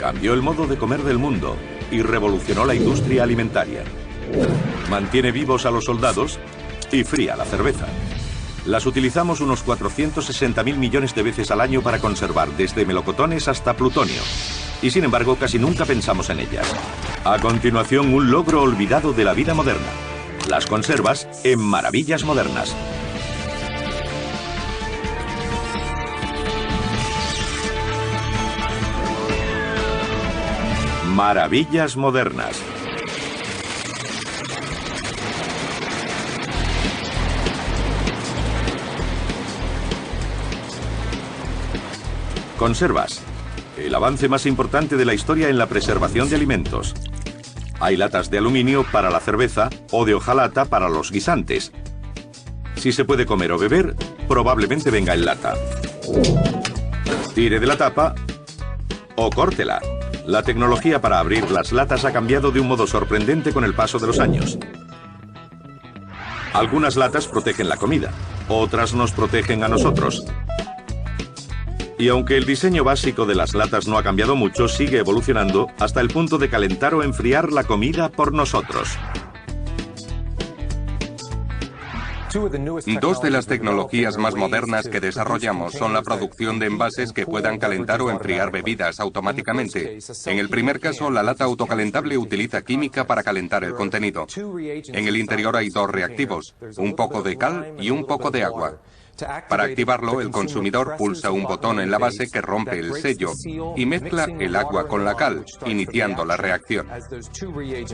Cambió el modo de comer del mundo y revolucionó la industria alimentaria. Mantiene vivos a los soldados y fría la cerveza. Las utilizamos unos 460.000 millones de veces al año para conservar desde melocotones hasta plutonio. Y sin embargo, casi nunca pensamos en ellas. A continuación, un logro olvidado de la vida moderna. Las conservas en Maravillas Modernas. Maravillas Modernas. Conservas. El avance más importante de la historia en la preservación de alimentos. Hay latas de aluminio para la cerveza o de hojalata para los guisantes. Si se puede comer o beber, probablemente venga en lata. Tire de la tapa o córtela. La tecnología para abrir las latas ha cambiado de un modo sorprendente con el paso de los años. Algunas latas protegen la comida, otras nos protegen a nosotros. Y aunque el diseño básico de las latas no ha cambiado mucho, sigue evolucionando hasta el punto de calentar o enfriar la comida por nosotros. Dos de las tecnologías más modernas que desarrollamos son la producción de envases que puedan calentar o enfriar bebidas automáticamente. En el primer caso, la lata autocalentable utiliza química para calentar el contenido. En el interior hay dos reactivos, un poco de cal y un poco de agua. Para activarlo, el consumidor pulsa un botón en la base que rompe el sello y mezcla el agua con la cal, iniciando la reacción.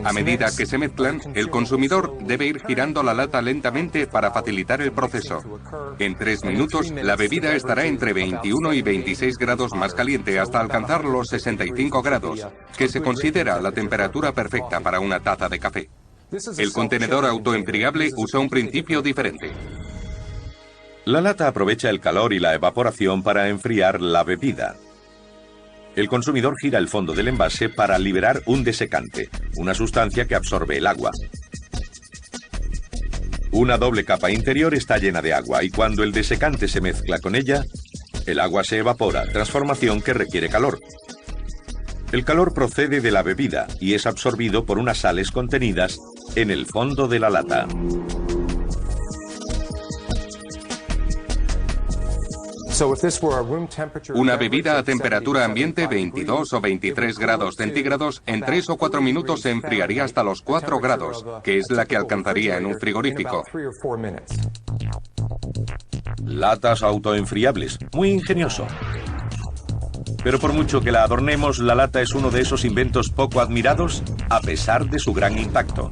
A medida que se mezclan, el consumidor debe ir girando la lata lentamente para facilitar el proceso. En 3 minutos, la bebida estará entre 21 y 26 grados más caliente hasta alcanzar los 65 grados, que se considera la temperatura perfecta para una taza de café. El contenedor autoenfriable usa un principio diferente. La lata aprovecha el calor y la evaporación para enfriar la bebida. El consumidor gira el fondo del envase para liberar un desecante, una sustancia que absorbe el agua. Una doble capa interior está llena de agua y cuando el desecante se mezcla con ella, el agua se evapora, transformación que requiere calor. El calor procede de la bebida y es absorbido por unas sales contenidas en el fondo de la lata. Una bebida a temperatura ambiente 22 o 23 grados centígrados en 3 o 4 minutos se enfriaría hasta los 4 grados, que es la que alcanzaría en un frigorífico. Latas autoenfriables. Muy ingenioso. Pero por mucho que la adornemos, la lata es uno de esos inventos poco admirados, a pesar de su gran impacto.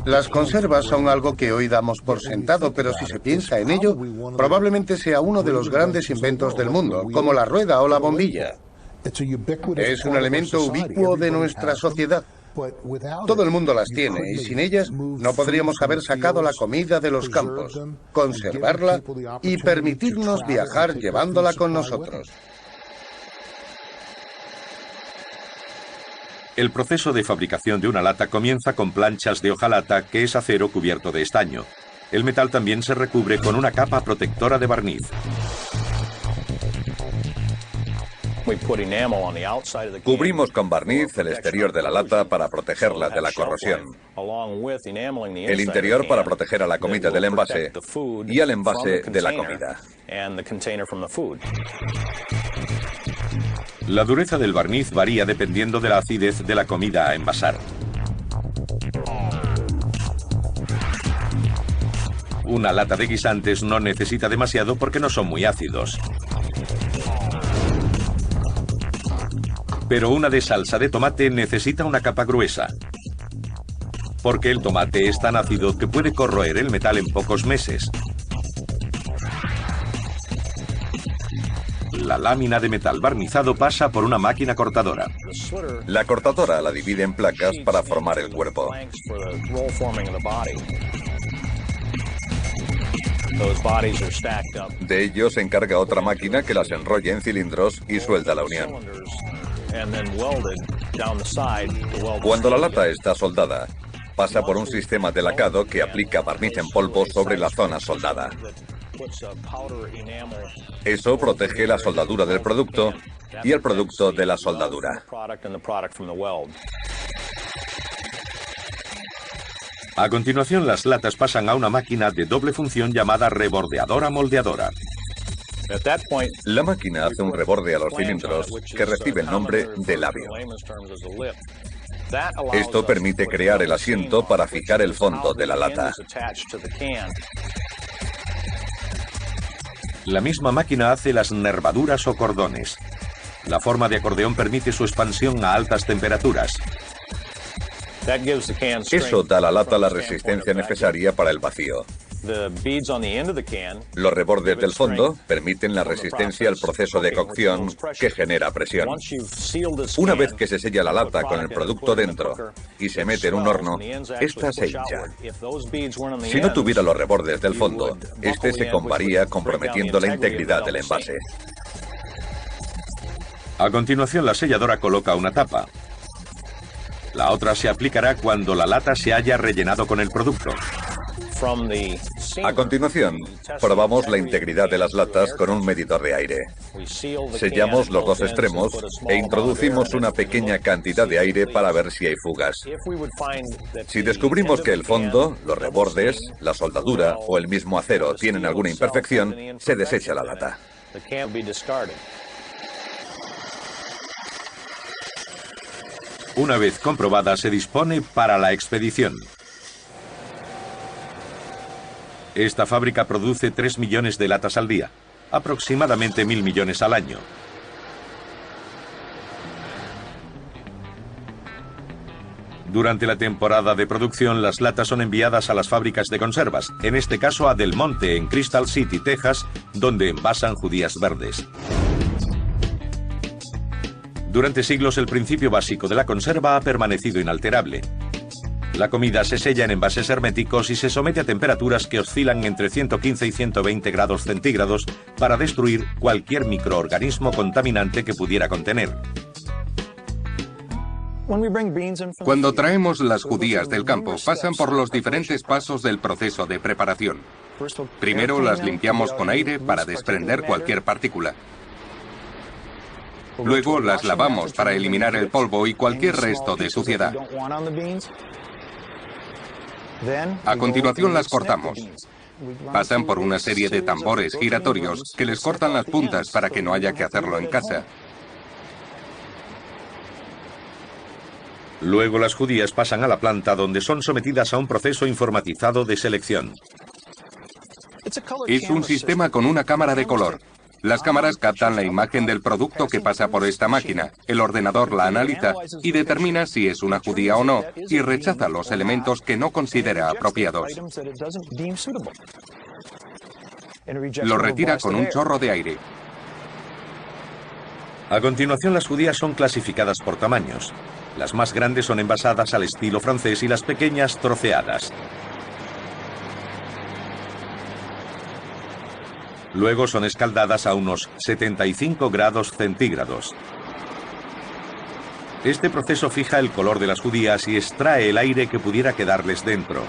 Las conservas son algo que hoy damos por sentado, pero si se piensa en ello, probablemente sea uno de los grandes inventos del mundo, como la rueda o la bombilla. Es un elemento ubicuo de nuestra sociedad. Todo el mundo las tiene y sin ellas no podríamos haber sacado la comida de los campos, conservarla y permitirnos viajar llevándola con nosotros. El proceso de fabricación de una lata comienza con planchas de hojalata, que es acero cubierto de estaño. El metal también se recubre con una capa protectora de barniz. Cubrimos con barniz el exterior de la lata para protegerla de la corrosión. El interior para proteger a la comida del envase y al envase de la comida. La dureza del barniz varía dependiendo de la acidez de la comida a envasar. Una lata de guisantes no necesita demasiado porque no son muy ácidos. Pero una de salsa de tomate necesita una capa gruesa, porque el tomate es tan ácido que puede corroer el metal en pocos meses. La lámina de metal barnizado pasa por una máquina cortadora. La cortadora la divide en placas para formar el cuerpo. De ello se encarga otra máquina que las enrolla en cilindros y suelda la unión. Cuando la lata está soldada, pasa por un sistema de lacado que aplica barniz en polvo sobre la zona soldada. Eso protege la soldadura del producto y el producto de la soldadura. A continuación, las latas pasan a una máquina de doble función llamada rebordeadora-moldeadora. La máquina hace un reborde a los cilindros que recibe el nombre de labio. Esto permite crear el asiento para fijar el fondo de la lata. La misma máquina hace las nervaduras o cordones. La forma de acordeón permite su expansión a altas temperaturas. Eso da a la lata la resistencia necesaria para el vacío. Los rebordes del fondo permiten la resistencia al proceso de cocción que genera presión. Una vez que se sella la lata con el producto dentro y se mete en un horno, esta se hincha. Si no tuviera los rebordes del fondo, este se combaría comprometiendo la integridad del envase. A continuación, la selladora coloca una tapa. La otra se aplicará cuando la lata se haya rellenado con el producto. A continuación, probamos la integridad de las latas con un medidor de aire. Sellamos los dos extremos e introducimos una pequeña cantidad de aire para ver si hay fugas. Si descubrimos que el fondo, los rebordes, la soldadura o el mismo acero tienen alguna imperfección, se desecha la lata. Una vez comprobada, se dispone para la expedición. Esta fábrica produce 3 millones de latas al día, aproximadamente 1.000 millones al año. Durante la temporada de producción, las latas son enviadas a las fábricas de conservas, en este caso a Del Monte, en Crystal City, Texas, donde envasan judías verdes. Durante siglos, el principio básico de la conserva ha permanecido inalterable. La comida se sella en envases herméticos y se somete a temperaturas que oscilan entre 115 y 120 grados centígrados para destruir cualquier microorganismo contaminante que pudiera contener. Cuando traemos las judías del campo, pasan por los diferentes pasos del proceso de preparación. Primero las limpiamos con aire para desprender cualquier partícula. Luego las lavamos para eliminar el polvo y cualquier resto de suciedad. A continuación las cortamos. Pasan por una serie de tambores giratorios que les cortan las puntas para que no haya que hacerlo en casa. Luego las judías pasan a la planta, donde son sometidas a un proceso informatizado de selección. Es un sistema con una cámara de color. Las cámaras captan la imagen del producto que pasa por esta máquina. El ordenador la analiza y determina si es una judía o no, y rechaza los elementos que no considera apropiados. Lo retira con un chorro de aire. A continuación, las judías son clasificadas por tamaños. Las más grandes son envasadas al estilo francés y las pequeñas troceadas. Luego son escaldadas a unos 75 grados centígrados. Este proceso fija el color de las judías y extrae el aire que pudiera quedarles dentro.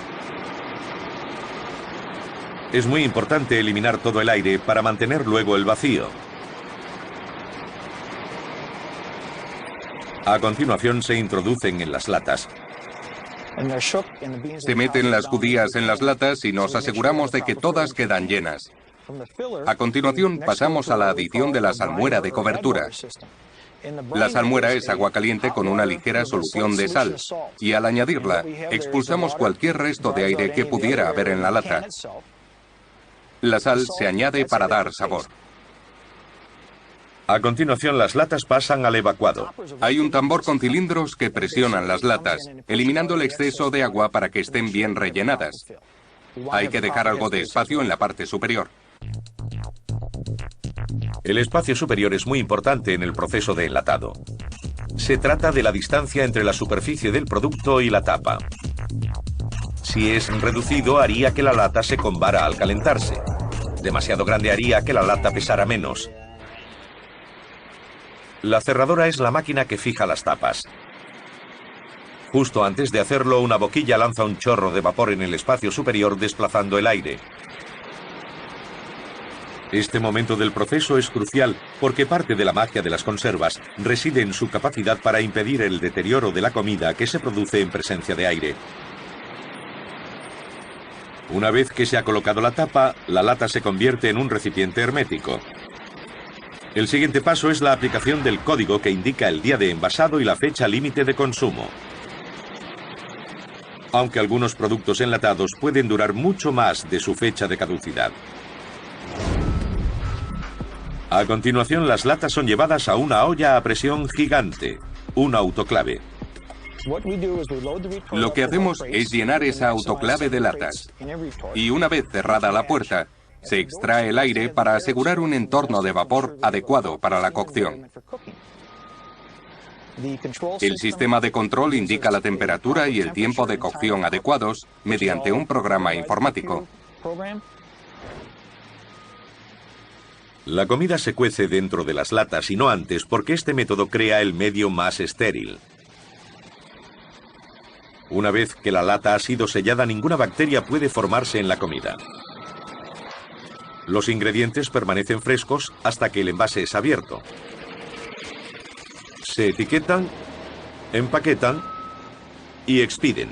Es muy importante eliminar todo el aire para mantener luego el vacío. A continuación se introducen en las latas. Se meten las judías en las latas y nos aseguramos de que todas quedan llenas. A continuación pasamos a la adición de la salmuera de cobertura. La salmuera es agua caliente con una ligera solución de sal, y al añadirla, expulsamos cualquier resto de aire que pudiera haber en la lata. La sal se añade para dar sabor. A continuación, las latas pasan al evacuado. Hay un tambor con cilindros que presionan las latas, eliminando el exceso de agua para que estén bien rellenadas. Hay que dejar algo de espacio en la parte superior. El espacio superior es muy importante en el proceso de enlatado. Se trata de la distancia entre la superficie del producto y la tapa. Si es reducido, haría que la lata se combara al calentarse. Demasiado grande haría que la lata pesara menos. La cerradora es la máquina que fija las tapas. Justo antes de hacerlo, una boquilla lanza un chorro de vapor en el espacio superior, desplazando el aire. Este momento del proceso es crucial porque parte de la magia de las conservas reside en su capacidad para impedir el deterioro de la comida que se produce en presencia de aire. Una vez que se ha colocado la tapa, la lata se convierte en un recipiente hermético. El siguiente paso es la aplicación del código que indica el día de envasado y la fecha límite de consumo. Aunque algunos productos enlatados pueden durar mucho más de su fecha de caducidad. A continuación, las latas son llevadas a una olla a presión gigante, un autoclave. Lo que hacemos es llenar esa autoclave de latas. Y una vez cerrada la puerta, se extrae el aire para asegurar un entorno de vapor adecuado para la cocción. El sistema de control indica la temperatura y el tiempo de cocción adecuados mediante un programa informático. La comida se cuece dentro de las latas y no antes porque este método crea el medio más estéril. Una vez que la lata ha sido sellada, ninguna bacteria puede formarse en la comida. Los ingredientes permanecen frescos hasta que el envase es abierto. Se etiquetan, empaquetan y expiden.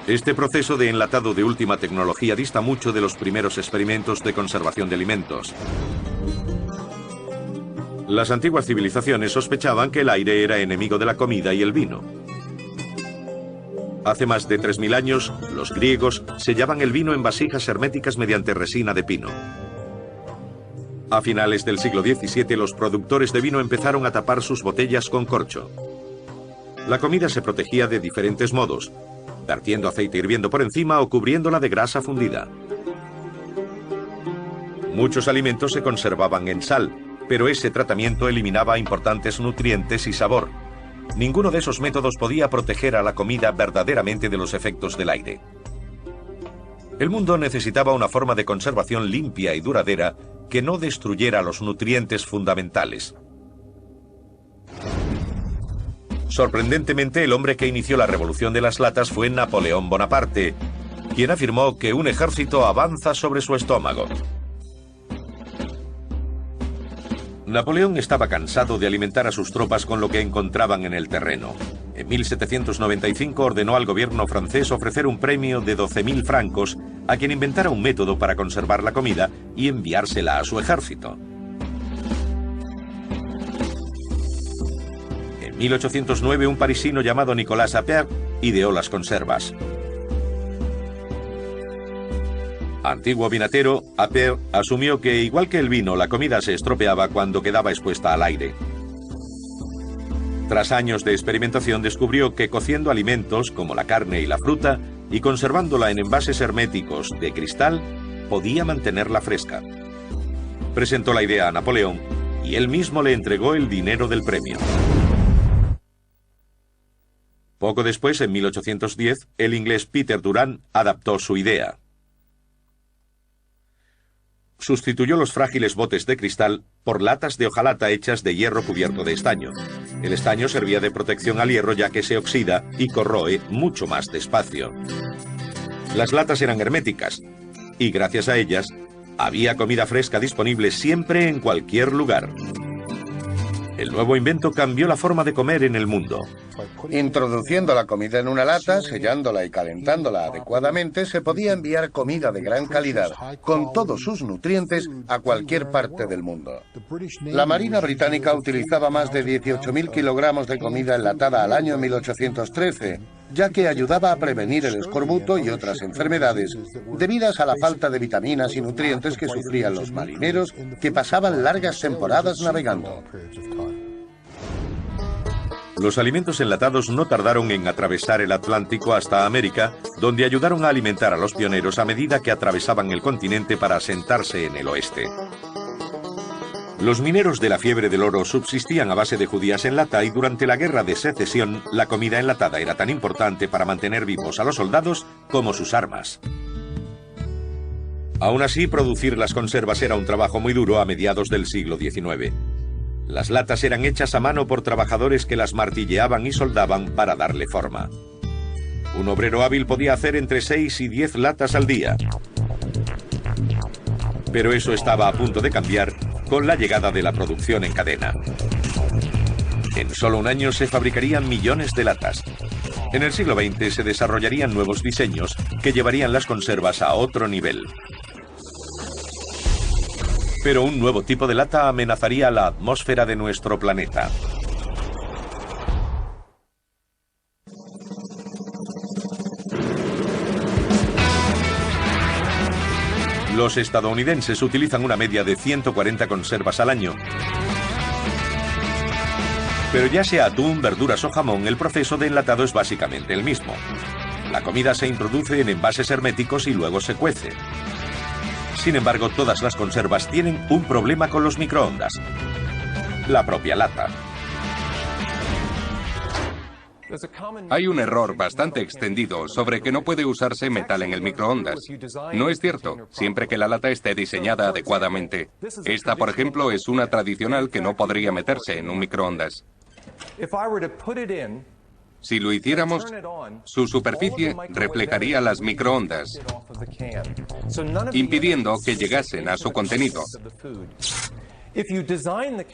Este proceso de enlatado de última tecnología dista mucho de los primeros experimentos de conservación de alimentos. Las antiguas civilizaciones sospechaban que el aire era enemigo de la comida y el vino. Hace más de 3000 años, los griegos sellaban el vino en vasijas herméticas mediante resina de pino. A finales del siglo XVII, los productores de vino empezaron a tapar sus botellas con corcho. La comida se protegía de diferentes modos, vertiendo aceite hirviendo por encima o cubriéndola de grasa fundida. Muchos alimentos se conservaban en sal, pero ese tratamiento eliminaba importantes nutrientes y sabor. Ninguno de esos métodos podía proteger a la comida verdaderamente de los efectos del aire. El mundo necesitaba una forma de conservación limpia y duradera que no destruyera los nutrientes fundamentales. Sorprendentemente, el hombre que inició la revolución de las latas fue Napoleón Bonaparte, quien afirmó que un ejército avanza sobre su estómago. Napoleón estaba cansado de alimentar a sus tropas con lo que encontraban en el terreno. En 1795 ordenó al gobierno francés ofrecer un premio de 12.000 francos a quien inventara un método para conservar la comida y enviársela a su ejército. En 1809, un parisino llamado Nicolas Appert ideó las conservas. Antiguo vinatero, Appert asumió que, igual que el vino, la comida se estropeaba cuando quedaba expuesta al aire. Tras años de experimentación, descubrió que cociendo alimentos como la carne y la fruta y conservándola en envases herméticos de cristal, podía mantenerla fresca. Presentó la idea a Napoleón y él mismo le entregó el dinero del premio. Poco después, en 1810, el inglés Peter Durand adaptó su idea. Sustituyó los frágiles botes de cristal por latas de hojalata hechas de hierro cubierto de estaño. El estaño servía de protección al hierro ya que se oxida y corroe mucho más despacio. Las latas eran herméticas y gracias a ellas había comida fresca disponible siempre en cualquier lugar. El nuevo invento cambió la forma de comer en el mundo. Introduciendo la comida en una lata, sellándola y calentándola adecuadamente, se podía enviar comida de gran calidad, con todos sus nutrientes, a cualquier parte del mundo. La Marina Británica utilizaba más de 18.000 kilogramos de comida enlatada al año en 1813, ya que ayudaba a prevenir el escorbuto y otras enfermedades, debidas a la falta de vitaminas y nutrientes que sufrían los marineros que pasaban largas temporadas navegando. Los alimentos enlatados no tardaron en atravesar el Atlántico hasta América, donde ayudaron a alimentar a los pioneros a medida que atravesaban el continente para asentarse en el oeste. Los mineros de la fiebre del oro subsistían a base de judías en lata y durante la Guerra de Secesión la comida enlatada era tan importante para mantener vivos a los soldados como sus armas. Aún así, producir las conservas era un trabajo muy duro a mediados del siglo XIX. Las latas eran hechas a mano por trabajadores que las martilleaban y soldaban para darle forma. Un obrero hábil podía hacer entre 6 y 10 latas al día. Pero eso estaba a punto de cambiar con la llegada de la producción en cadena. En solo un año se fabricarían millones de latas. En el siglo XX se desarrollarían nuevos diseños que llevarían las conservas a otro nivel. Pero un nuevo tipo de lata amenazaría la atmósfera de nuestro planeta. Los estadounidenses utilizan una media de 140 conservas al año. Pero ya sea atún, verduras o jamón, el proceso de enlatado es básicamente el mismo. La comida se introduce en envases herméticos y luego se cuece. Sin embargo, todas las conservas tienen un problema con los microondas: la propia lata. Hay un error bastante extendido sobre que no puede usarse metal en el microondas. No es cierto, siempre que la lata esté diseñada adecuadamente. Esta, por ejemplo, es una tradicional que no podría meterse en un microondas. Si lo hiciéramos, su superficie reflejaría las microondas, impidiendo que llegasen a su contenido.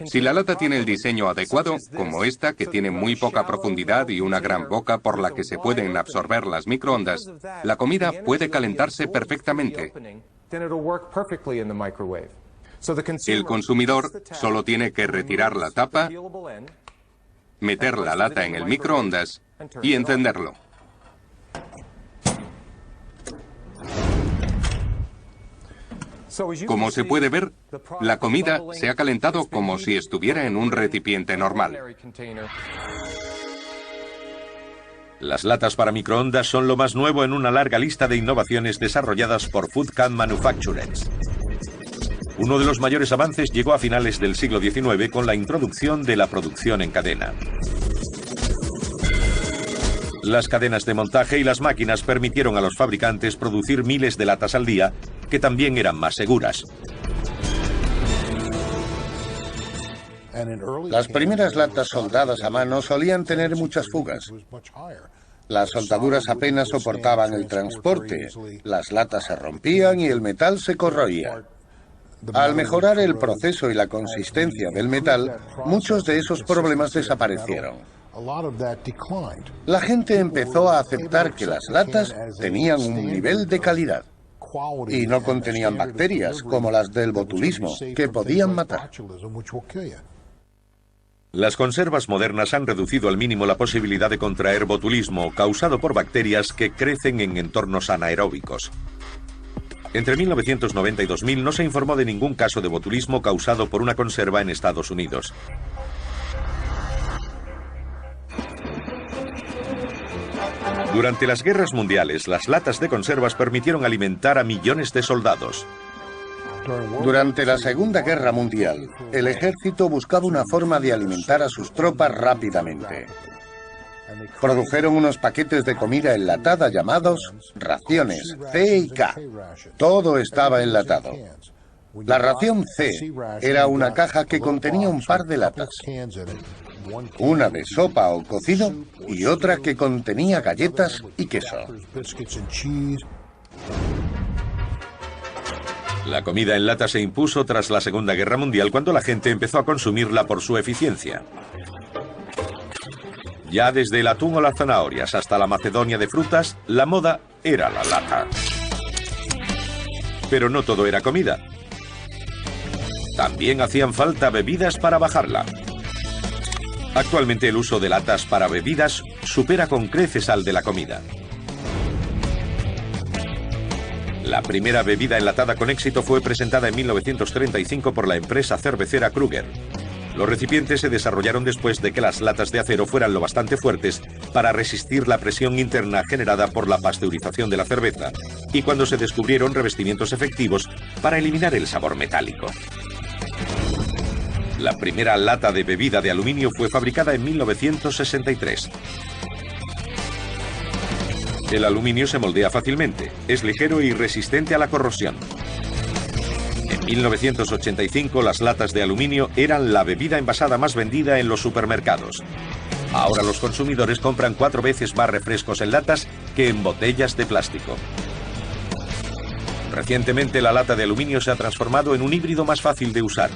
Si la lata tiene el diseño adecuado, como esta, que tiene muy poca profundidad y una gran boca por la que se pueden absorber las microondas, la comida puede calentarse perfectamente. El consumidor solo tiene que retirar la tapa, meter la lata en el microondas y encenderlo. Como se puede ver, la comida se ha calentado como si estuviera en un recipiente normal. Las latas para microondas son lo más nuevo en una larga lista de innovaciones desarrolladas por Food Can Manufacturers. Uno de los mayores avances llegó a finales del siglo XIX con la introducción de la producción en cadena. Las cadenas de montaje y las máquinas permitieron a los fabricantes producir miles de latas al día, que también eran más seguras. Las primeras latas soldadas a mano solían tener muchas fugas. Las soldaduras apenas soportaban el transporte, las latas se rompían y el metal se corroía. Al mejorar el proceso y la consistencia del metal, muchos de esos problemas desaparecieron. La gente empezó a aceptar que las latas tenían un nivel de calidad y no contenían bacterias como las del botulismo, que podían matar. Las conservas modernas han reducido al mínimo la posibilidad de contraer botulismo causado por bacterias que crecen en entornos anaeróbicos. Entre 1990 y 2000 no se informó de ningún caso de botulismo causado por una conserva en Estados Unidos. Durante las guerras mundiales, las latas de conservas permitieron alimentar a millones de soldados. Durante la Segunda Guerra Mundial, el ejército buscaba una forma de alimentar a sus tropas rápidamente. Produjeron unos paquetes de comida enlatada llamados raciones C y K. Todo estaba enlatado. La ración C era una caja que contenía un par de latas. Una de sopa o cocido y otra que contenía galletas y queso. La comida en lata se impuso tras la Segunda Guerra Mundial cuando la gente empezó a consumirla por su eficiencia. Ya desde el atún o las zanahorias hasta la macedonia de frutas, la moda era la lata. Pero no todo era comida. También hacían falta bebidas para bajarla. Actualmente el uso de latas para bebidas supera con creces al de la comida. La primera bebida enlatada con éxito fue presentada en 1935 por la empresa cervecera Kruger. Los recipientes se desarrollaron después de que las latas de acero fueran lo bastante fuertes para resistir la presión interna generada por la pasteurización de la cerveza, y cuando se descubrieron revestimientos efectivos para eliminar el sabor metálico. La primera lata de bebida de aluminio fue fabricada en 1963. El aluminio se moldea fácilmente, es ligero y resistente a la corrosión. En 1985 las latas de aluminio eran la bebida envasada más vendida en los supermercados. Ahora los consumidores compran 4 veces más refrescos en latas que en botellas de plástico. Recientemente la lata de aluminio se ha transformado en un híbrido más fácil de usar.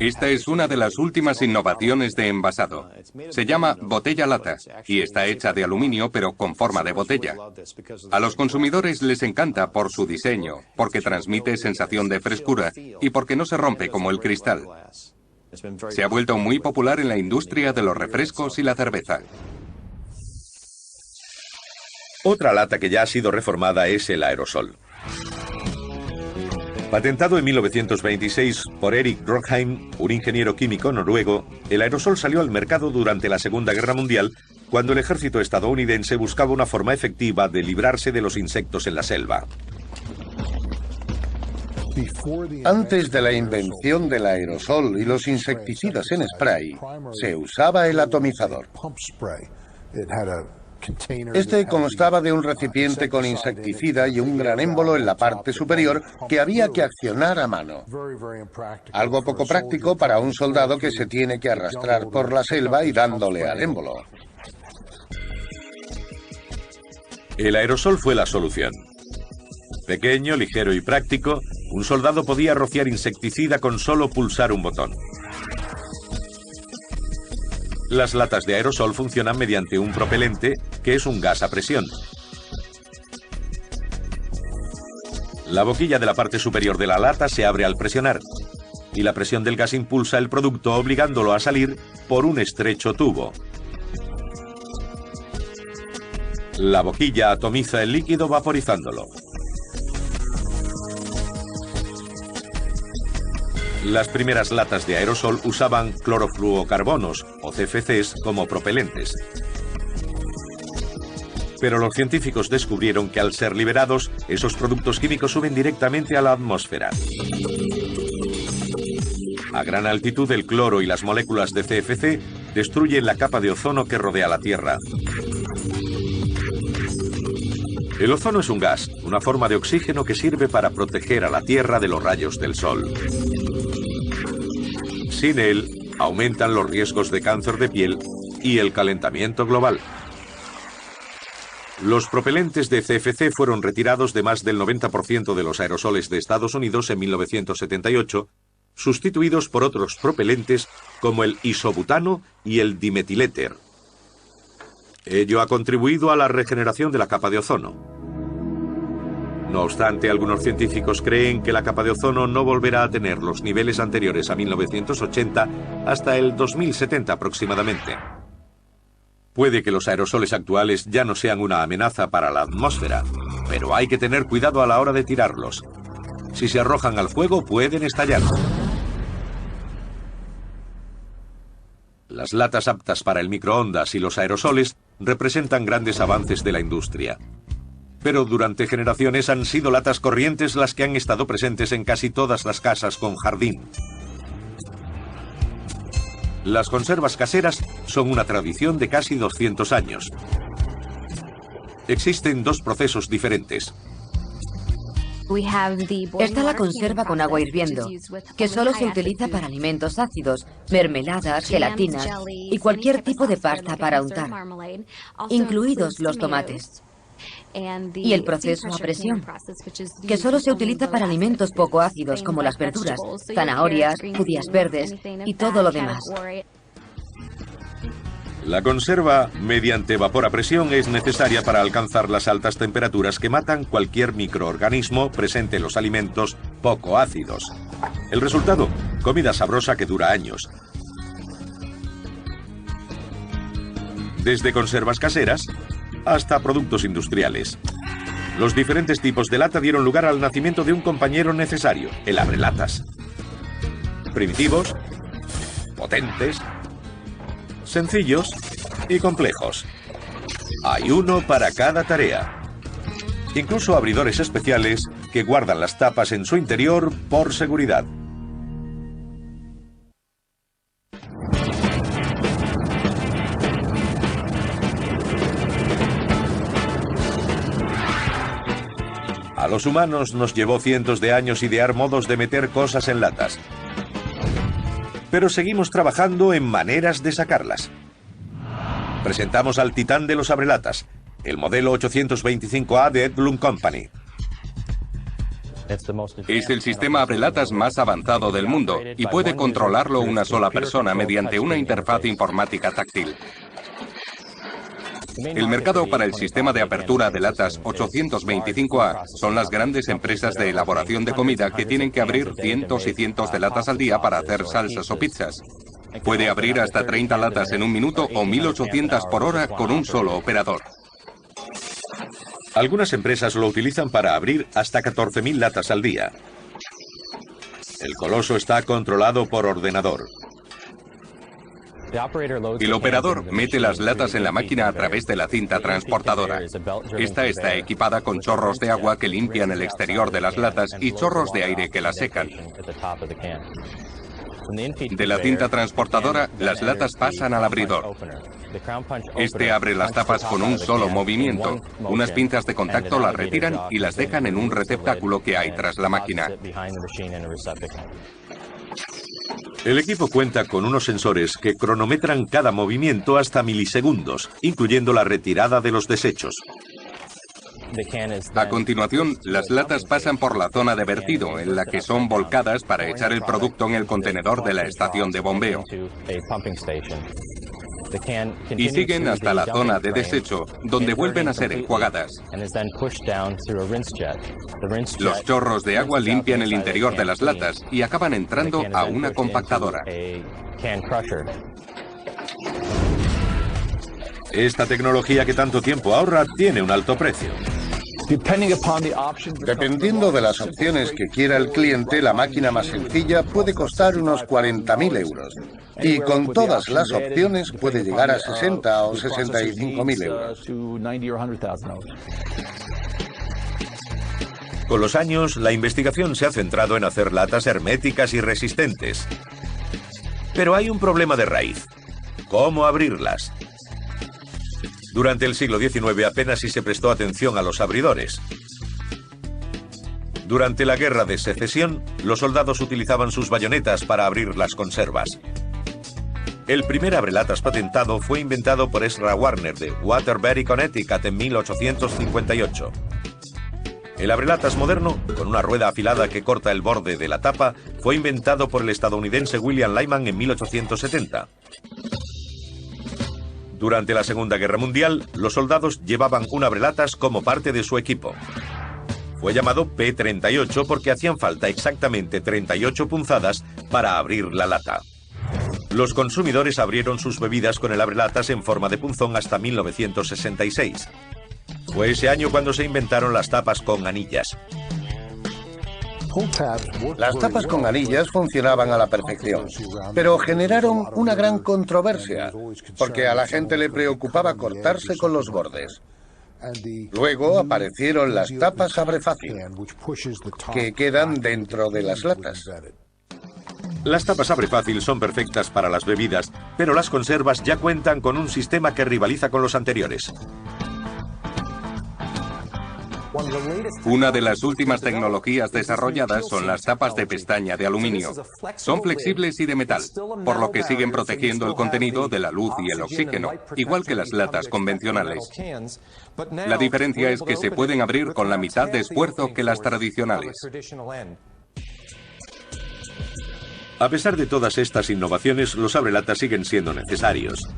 Esta es una de las últimas innovaciones de envasado. Se llama botella-lata y está hecha de aluminio pero con forma de botella. A los consumidores les encanta por su diseño, porque transmite sensación de frescura y porque no se rompe como el cristal. Se ha vuelto muy popular en la industria de los refrescos y la cerveza. Otra lata que ya ha sido reformada es el aerosol. Patentado en 1926 por Erik Rockheim, un ingeniero químico noruego, el aerosol salió al mercado durante la Segunda Guerra Mundial, cuando el ejército estadounidense buscaba una forma efectiva de librarse de los insectos en la selva. Antes de la invención del aerosol y los insecticidas en spray, se usaba el atomizador. Este constaba de un recipiente con insecticida y un gran émbolo en la parte superior que había que accionar a mano. Algo poco práctico para un soldado que se tiene que arrastrar por la selva y dándole al émbolo. El aerosol fue la solución. Pequeño, ligero y práctico, un soldado podía rociar insecticida con solo pulsar un botón. Las latas de aerosol funcionan mediante un propelente, que es un gas a presión. La boquilla de la parte superior de la lata se abre al presionar, y la presión del gas impulsa el producto obligándolo a salir por un estrecho tubo. La boquilla atomiza el líquido vaporizándolo. Las primeras latas de aerosol usaban clorofluorocarbonos, o CFCs, como propelentes. Pero los científicos descubrieron que al ser liberados, esos productos químicos suben directamente a la atmósfera. A gran altitud, el cloro y las moléculas de CFC destruyen la capa de ozono que rodea la Tierra. El ozono es un gas, una forma de oxígeno que sirve para proteger a la Tierra de los rayos del Sol. Sin él, aumentan los riesgos de cáncer de piel y el calentamiento global. Los propelentes de CFC fueron retirados de más del 90% de los aerosoles de Estados Unidos en 1978, sustituidos por otros propelentes como el isobutano y el dimetiléter. Ello ha contribuido a la regeneración de la capa de ozono. No obstante, algunos científicos creen que la capa de ozono no volverá a tener los niveles anteriores a 1980 hasta el 2070 aproximadamente. Puede que los aerosoles actuales ya no sean una amenaza para la atmósfera, pero hay que tener cuidado a la hora de tirarlos. Si se arrojan al fuego, pueden estallar. Las latas aptas para el microondas y los aerosoles representan grandes avances de la industria. Pero durante generaciones han sido latas corrientes las que han estado presentes en casi todas las casas con jardín. Las conservas caseras son una tradición de casi 200 años. Existen dos procesos diferentes. Está la conserva con agua hirviendo, que solo se utiliza para alimentos ácidos, mermeladas, gelatinas y cualquier tipo de pasta para untar, incluidos los tomates. Y el proceso a presión, que solo se utiliza para alimentos poco ácidos como las verduras, zanahorias, judías verdes y todo lo demás. La conserva mediante vapor a presión es necesaria para alcanzar las altas temperaturas que matan cualquier microorganismo presente en los alimentos poco ácidos. El resultado, comida sabrosa que dura años. Desde conservas caseras hasta productos industriales. Los diferentes tipos de lata dieron lugar al nacimiento de un compañero necesario, el abrelatas. Primitivos, potentes, sencillos y complejos. Hay uno para cada tarea. Incluso abridores especiales que guardan las tapas en su interior por seguridad. A los humanos nos llevó cientos de años idear modos de meter cosas en latas. Pero seguimos trabajando en maneras de sacarlas. Presentamos al titán de los abrelatas, el modelo 825A de Edlund Company. Es el sistema abrelatas más avanzado del mundo y puede controlarlo una sola persona mediante una interfaz informática táctil. El mercado para el sistema de apertura de latas 825A son las grandes empresas de elaboración de comida que tienen que abrir cientos y cientos de latas al día para hacer salsas o pizzas. Puede abrir hasta 30 latas en un minuto o 1800 por hora con un solo operador. Algunas empresas lo utilizan para abrir hasta 14.000 latas al día. El coloso está controlado por ordenador. El operador mete las latas en la máquina a través de la cinta transportadora. Esta está equipada con chorros de agua que limpian el exterior de las latas y chorros de aire que las secan. De la cinta transportadora, las latas pasan al abridor. Este abre las tapas con un solo movimiento. Unas pinzas de contacto las retiran y las dejan en un receptáculo que hay tras la máquina. El equipo cuenta con unos sensores que cronometran cada movimiento hasta milisegundos, incluyendo la retirada de los desechos. A continuación, las latas pasan por la zona de vertido, en la que son volcadas para echar el producto en el contenedor de la estación de bombeo. Y siguen hasta la zona de desecho, donde vuelven a ser enjuagadas. Los chorros de agua limpian el interior de las latas y acaban entrando a una compactadora. Esta tecnología que tanto tiempo ahorra tiene un alto precio. Dependiendo de las opciones que quiera el cliente, la máquina más sencilla puede costar unos 40.000 euros. Y con todas las opciones puede llegar a 60 o 65.000 euros. Con los años, la investigación se ha centrado en hacer latas herméticas y resistentes. Pero hay un problema de raíz. ¿Cómo abrirlas? Durante el siglo XIX apenas si se prestó atención a los abridores. Durante la Guerra de Secesión, los soldados utilizaban sus bayonetas para abrir las conservas. El primer abrelatas patentado fue inventado por Ezra Warner de Waterbury, Connecticut, en 1858. El abrelatas moderno, con una rueda afilada que corta el borde de la tapa, fue inventado por el estadounidense William Lyman en 1870. Durante la Segunda Guerra Mundial, los soldados llevaban un abrelatas como parte de su equipo. Fue llamado P-38 porque hacían falta exactamente 38 punzadas para abrir la lata. Los consumidores abrieron sus bebidas con el abrelatas en forma de punzón hasta 1966. Fue ese año cuando se inventaron las tapas con anillas. Las tapas con anillas funcionaban a la perfección, pero generaron una gran controversia, porque a la gente le preocupaba cortarse con los bordes. Luego aparecieron las tapas abre fácil, que quedan dentro de las latas. Las tapas abre fácil son perfectas para las bebidas, pero las conservas ya cuentan con un sistema que rivaliza con los anteriores. Una de las últimas tecnologías desarrolladas son las tapas de pestaña de aluminio. Son flexibles y de metal, por lo que siguen protegiendo el contenido de la luz y el oxígeno, igual que las latas convencionales. La diferencia es que se pueden abrir con la mitad de esfuerzo que las tradicionales. A pesar de todas estas innovaciones, los abrelatas siguen siendo necesarios.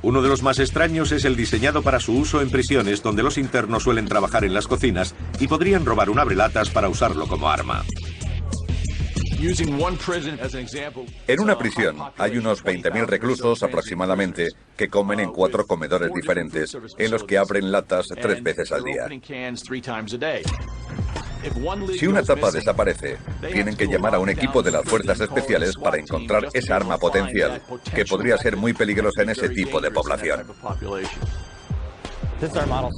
Uno de los más extraños es el diseñado para su uso en prisiones, donde los internos suelen trabajar en las cocinas y podrían robar un abrelatas para usarlo como arma. En una prisión hay unos 20.000 reclusos aproximadamente que comen en 4 comedores diferentes, en los que abren latas 3 veces al día. Si una tapa desaparece, tienen que llamar a un equipo de las fuerzas especiales para encontrar esa arma potencial, que podría ser muy peligrosa en ese tipo de población.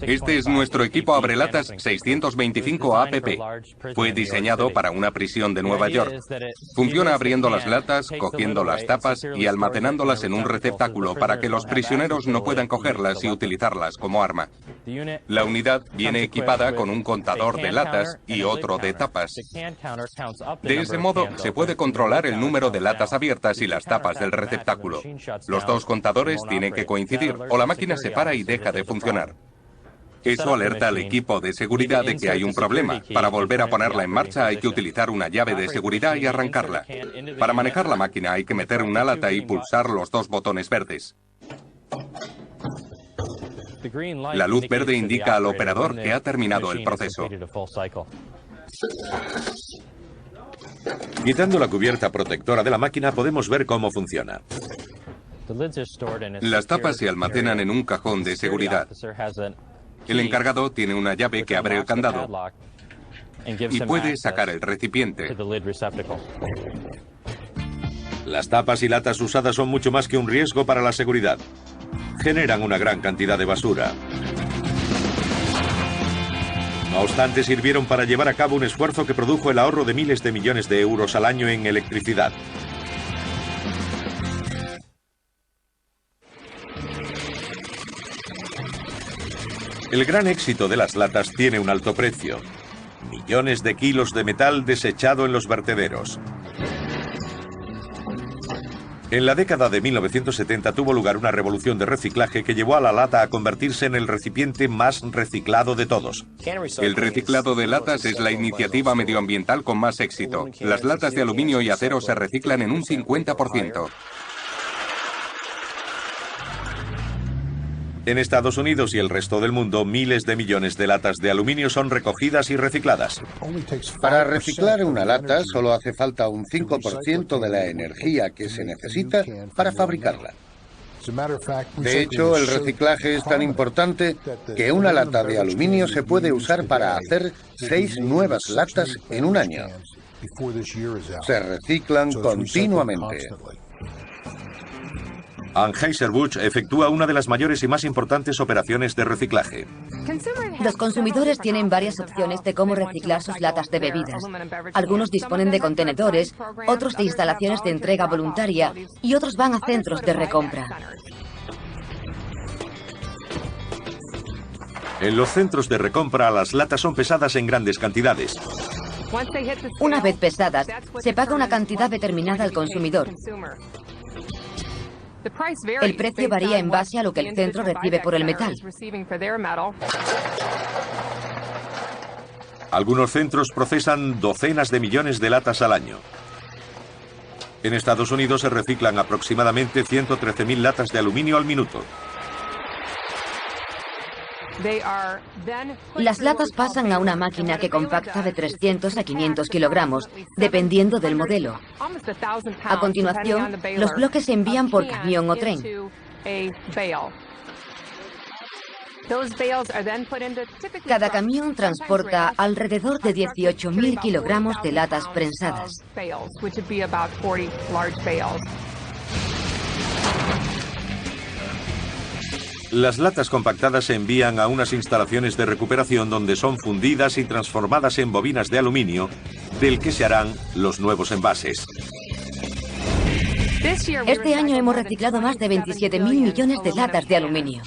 Este es nuestro equipo abrelatas 625 APP. Fue diseñado para una prisión de Nueva York. Funciona abriendo las latas, cogiendo las tapas y almacenándolas en un receptáculo para que los prisioneros no puedan cogerlas y utilizarlas como arma. La unidad viene equipada con un contador de latas y otro de tapas. De ese modo, se puede controlar el número de latas abiertas y las tapas del receptáculo. Los dos contadores tienen que coincidir o la máquina se para y deja de funcionar. Eso alerta al equipo de seguridad de que hay un problema. Para volver a ponerla en marcha hay que utilizar una llave de seguridad y arrancarla. Para manejar la máquina hay que meter una lata y pulsar los dos botones verdes. La luz verde indica al operador que ha terminado el proceso. Quitando la cubierta protectora de la máquina podemos ver cómo funciona. Las tapas se almacenan en un cajón de seguridad. El encargado tiene una llave que abre el candado y puede sacar el recipiente. Las tapas y latas usadas son mucho más que un riesgo para la seguridad. Generan una gran cantidad de basura. No obstante, sirvieron para llevar a cabo un esfuerzo que produjo el ahorro de miles de millones de euros al año en electricidad. El gran éxito de las latas tiene un alto precio. Millones de kilos de metal desechado en los vertederos. En la década de 1970 tuvo lugar una revolución de reciclaje que llevó a la lata a convertirse en el recipiente más reciclado de todos. El reciclado de latas es la iniciativa medioambiental con más éxito. Las latas de aluminio y acero se reciclan en un 50%. En Estados Unidos y el resto del mundo, miles de millones de latas de aluminio son recogidas y recicladas. Para reciclar una lata solo hace falta un 5% de la energía que se necesita para fabricarla. De hecho, el reciclaje es tan importante que una lata de aluminio se puede usar para hacer 6 nuevas latas en un año. Se reciclan continuamente. Anheuser-Busch efectúa una de las mayores y más importantes operaciones de reciclaje. Los consumidores tienen varias opciones de cómo reciclar sus latas de bebidas. Algunos disponen de contenedores, otros de instalaciones de entrega voluntaria y otros van a centros de recompra. En los centros de recompra, las latas son pesadas en grandes cantidades. Una vez pesadas, se paga una cantidad determinada al consumidor. El precio varía en base a lo que el centro recibe por el metal. Algunos centros procesan docenas de millones de latas al año. En Estados Unidos se reciclan aproximadamente 113.000 latas de aluminio al minuto. Las latas pasan a una máquina que compacta de 300 a 500 kilogramos, dependiendo del modelo. A continuación, los bloques se envían por camión o tren. Cada camión transporta alrededor de 18.000 kilogramos de latas prensadas. Las latas compactadas se envían a unas instalaciones de recuperación donde son fundidas y transformadas en bobinas de aluminio, del que se harán los nuevos envases. Este año hemos reciclado más de 27.000 millones de latas de aluminio.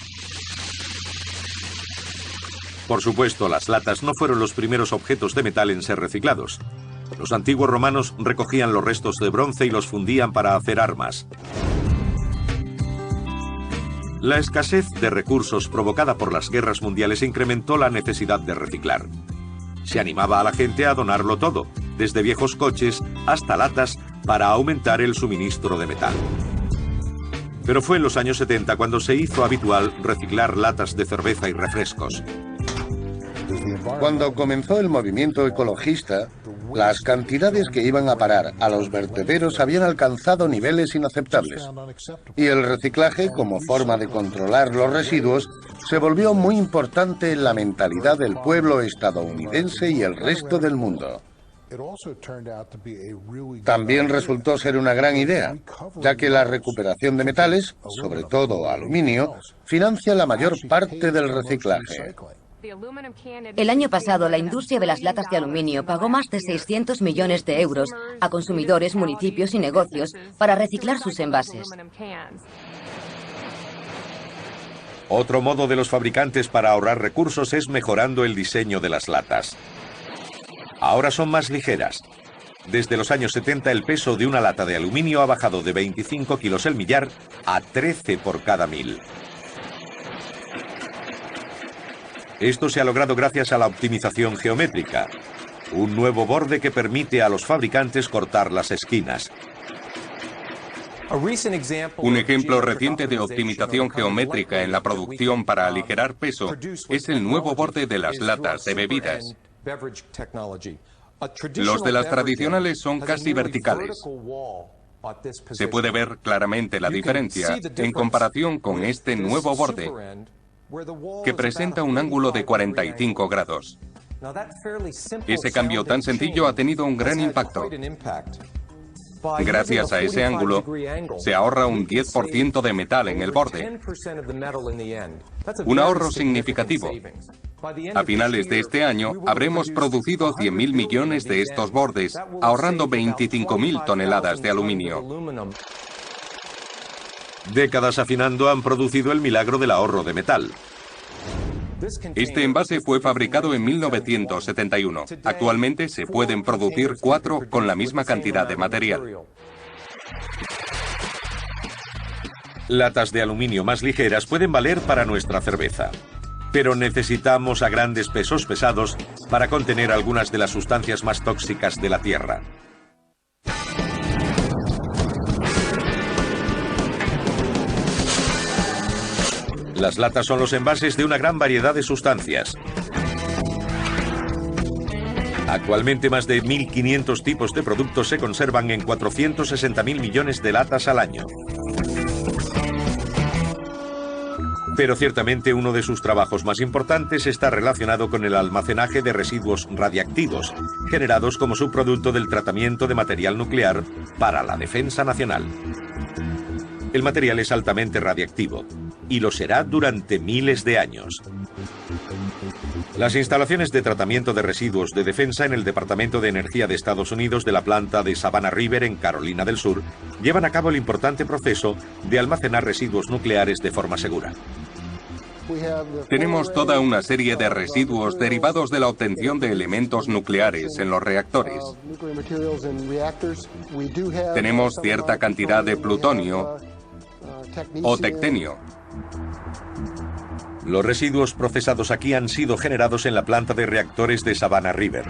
Por supuesto, las latas no fueron los primeros objetos de metal en ser reciclados. Los antiguos romanos recogían los restos de bronce y los fundían para hacer armas. La escasez de recursos provocada por las guerras mundiales incrementó la necesidad de reciclar. Se animaba a la gente a donarlo todo, desde viejos coches hasta latas, para aumentar el suministro de metal. Pero fue en los años 70 cuando se hizo habitual reciclar latas de cerveza y refrescos. Cuando comenzó el movimiento ecologista, las cantidades que iban a parar a los vertederos habían alcanzado niveles inaceptables. Y el reciclaje, como forma de controlar los residuos, se volvió muy importante en la mentalidad del pueblo estadounidense y el resto del mundo. También resultó ser una gran idea, ya que la recuperación de metales, sobre todo aluminio, financia la mayor parte del reciclaje. El año pasado, la industria de las latas de aluminio pagó más de 600 millones de euros a consumidores, municipios y negocios para reciclar sus envases. Otro modo de los fabricantes para ahorrar recursos es mejorando el diseño de las latas. Ahora son más ligeras. Desde los años 70 el peso de una lata de aluminio ha bajado de 25 kilos el millar a 13 por cada 1000. Esto se ha logrado gracias a la optimización geométrica, un nuevo borde que permite a los fabricantes cortar las esquinas. Un ejemplo reciente de optimización geométrica en la producción para aligerar peso es el nuevo borde de las latas de bebidas. Los de las tradicionales son casi verticales. Se puede ver claramente la diferencia en comparación con este nuevo borde, que presenta un ángulo de 45 grados. Ese cambio tan sencillo ha tenido un gran impacto. Gracias a ese ángulo, se ahorra un 10% de metal en el borde. Un ahorro significativo. A finales de este año, habremos producido 100.000 millones de estos bordes, ahorrando 25.000 toneladas de aluminio. Décadas afinando han producido el milagro del ahorro de metal. Este envase fue fabricado en 1971. Actualmente se pueden producir 4 con la misma cantidad de material. Latas de aluminio más ligeras pueden valer para nuestra cerveza. Pero necesitamos a grandes pesos pesados para contener algunas de las sustancias más tóxicas de la Tierra. Las latas son los envases de una gran variedad de sustancias. Actualmente más de 1.500 tipos de productos se conservan en 460.000 millones de latas al año. Pero ciertamente uno de sus trabajos más importantes está relacionado con el almacenaje de residuos radiactivos, generados como subproducto del tratamiento de material nuclear para la defensa nacional. El material es altamente radiactivo, y lo será durante miles de años. Las instalaciones de tratamiento de residuos de defensa en el Departamento de Energía de Estados Unidos de la planta de Savannah River en Carolina del Sur llevan a cabo el importante proceso de almacenar residuos nucleares de forma segura. Tenemos toda una serie de residuos derivados de la obtención de elementos nucleares en los reactores. Tenemos cierta cantidad de plutonio o tectenio. Los residuos procesados aquí han sido generados en la planta de reactores de Savannah River.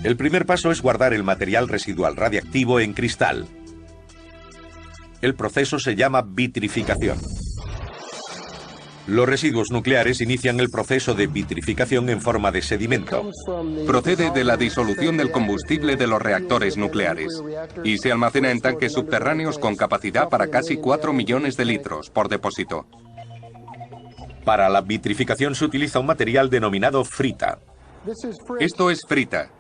El primer paso es guardar el material residual radiactivo en cristal. El proceso se llama vitrificación. Los residuos nucleares inician el proceso de vitrificación en forma de sedimento. Procede de la disolución del combustible de los reactores nucleares y se almacena en tanques subterráneos con capacidad para casi 4 millones de litros por depósito. Para la vitrificación se utiliza un material denominado frita. Esto es frita.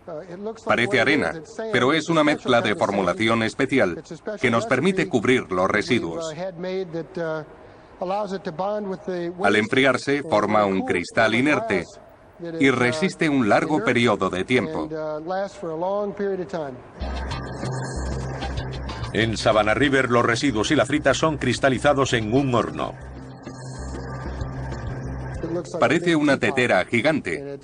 Parece arena, pero es una mezcla de formulación especial que nos permite cubrir los residuos. Al enfriarse, forma un cristal inerte y resiste un largo periodo de tiempo. En Savannah River, los residuos y la frita son cristalizados en un horno. Parece una tetera gigante.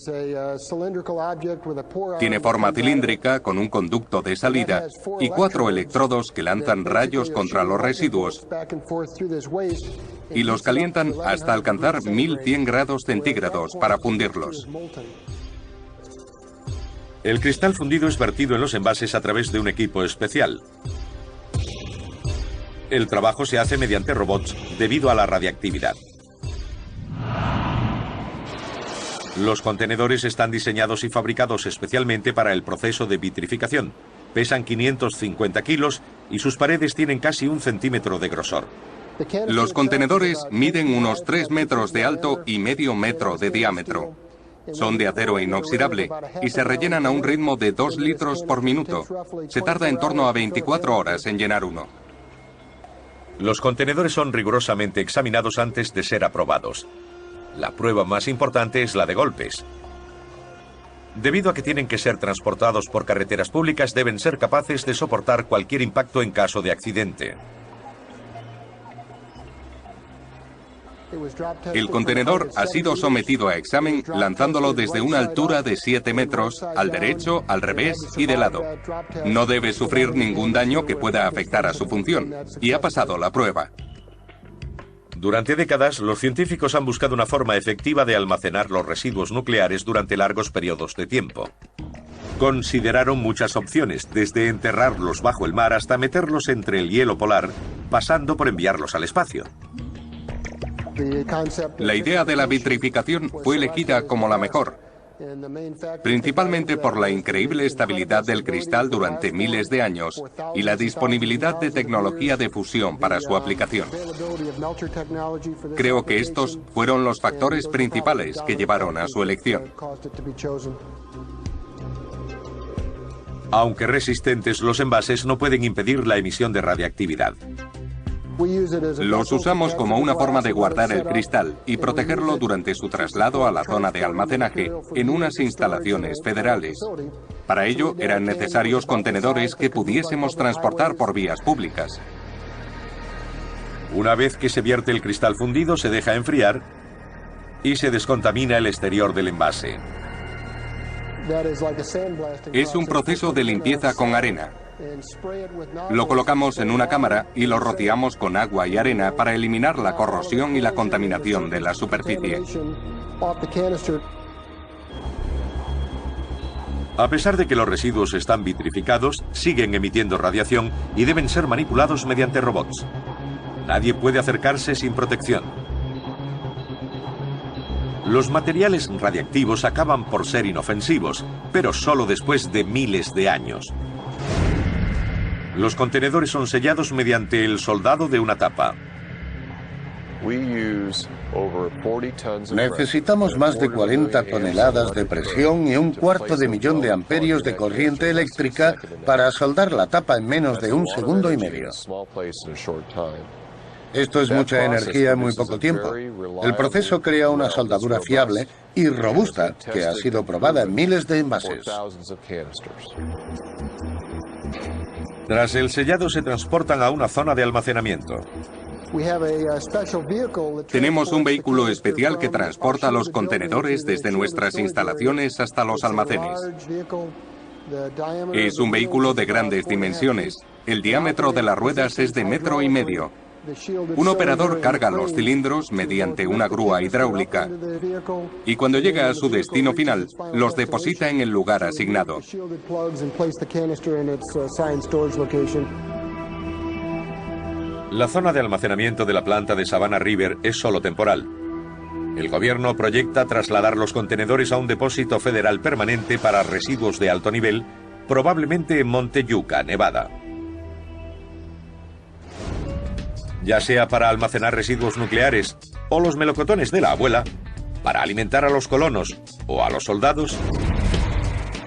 Tiene forma cilíndrica con un conducto de salida y 4 electrodos que lanzan rayos contra los residuos y los calientan hasta alcanzar 1100 grados centígrados para fundirlos. El cristal fundido es vertido en los envases a través de un equipo especial. El trabajo se hace mediante robots debido a la radiactividad. Los contenedores están diseñados y fabricados especialmente para el proceso de vitrificación. Pesan 550 kilos y sus paredes tienen casi 1 centímetro de grosor. Los contenedores miden unos 3 metros de alto y medio metro de diámetro. Son de acero inoxidable y se rellenan a un ritmo de 2 litros por minuto. Se tarda en torno a 24 horas en llenar uno. Los contenedores son rigurosamente examinados antes de ser aprobados. La prueba más importante es la de golpes. Debido a que tienen que ser transportados por carreteras públicas, deben ser capaces de soportar cualquier impacto en caso de accidente. El contenedor ha sido sometido a examen lanzándolo desde una altura de 7 metros, al derecho, al revés y de lado. No debe sufrir ningún daño que pueda afectar a su función, y ha pasado la prueba. Durante décadas, los científicos han buscado una forma efectiva de almacenar los residuos nucleares durante largos periodos de tiempo. Consideraron muchas opciones, desde enterrarlos bajo el mar hasta meterlos entre el hielo polar, pasando por enviarlos al espacio. La idea de la vitrificación fue elegida como la mejor, principalmente por la increíble estabilidad del cristal durante miles de años y la disponibilidad de tecnología de fusión para su aplicación. Creo que estos fueron los factores principales que llevaron a su elección. Aunque resistentes, los envases no pueden impedir la emisión de radiactividad. Los usamos como una forma de guardar el cristal y protegerlo durante su traslado a la zona de almacenaje en unas instalaciones federales. Para ello eran necesarios contenedores que pudiésemos transportar por vías públicas. Una vez que se vierte el cristal fundido, se deja enfriar y se descontamina el exterior del envase. Es un proceso de limpieza con arena. Lo colocamos en una cámara y lo rociamos con agua y arena para eliminar la corrosión y la contaminación de la superficie. A pesar de que los residuos están vitrificados, siguen emitiendo radiación y deben ser manipulados mediante robots. Nadie puede acercarse sin protección. Los materiales radiactivos acaban por ser inofensivos, pero solo después de miles de años. Los contenedores son sellados mediante el soldado de una tapa. Necesitamos más de 40 toneladas de presión y 1/4 de amperios de corriente eléctrica para soldar la tapa en menos de 1,5 segundos. Esto es mucha energía en muy poco tiempo. El proceso crea una soldadura fiable y robusta que ha sido probada en miles de envases. Tras el sellado se transportan a una zona de almacenamiento. Tenemos un vehículo especial que transporta los contenedores desde nuestras instalaciones hasta los almacenes. Es un vehículo de grandes dimensiones. El diámetro de las ruedas es de 1,5 metros. Un operador carga los cilindros mediante una grúa hidráulica y cuando llega a su destino final, los deposita en el lugar asignado. La zona de almacenamiento de la planta de Savannah River es solo temporal. El gobierno proyecta trasladar los contenedores a un depósito federal permanente para residuos de alto nivel, probablemente en Monte Yucca, Nevada. Ya sea para almacenar residuos nucleares o los melocotones de la abuela, para alimentar a los colonos o a los soldados,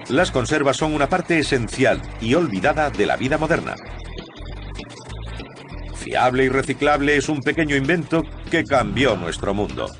las conservas son una parte esencial y olvidada de la vida moderna. Fiable y reciclable es un pequeño invento que cambió nuestro mundo.